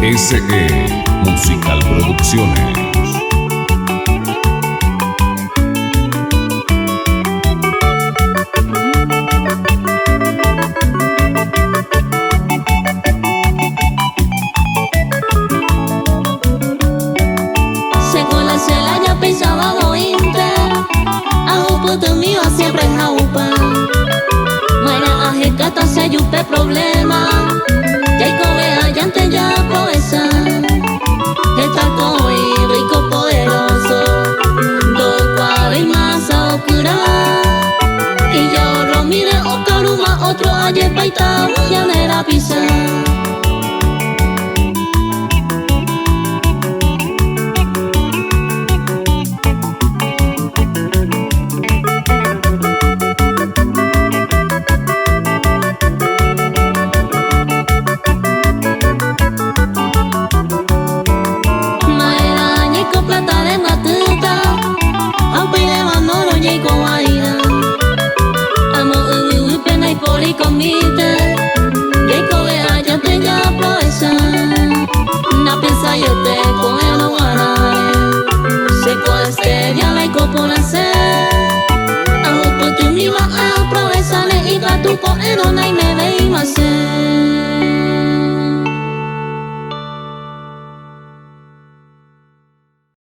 SE Musical Producciones. Siempre jaupa muera ajecata se ayupe problema ya come allante ya proeza está coi rico poderoso do cual y masa okura y yo lo mire o karuma otro aye paita llanera pisa.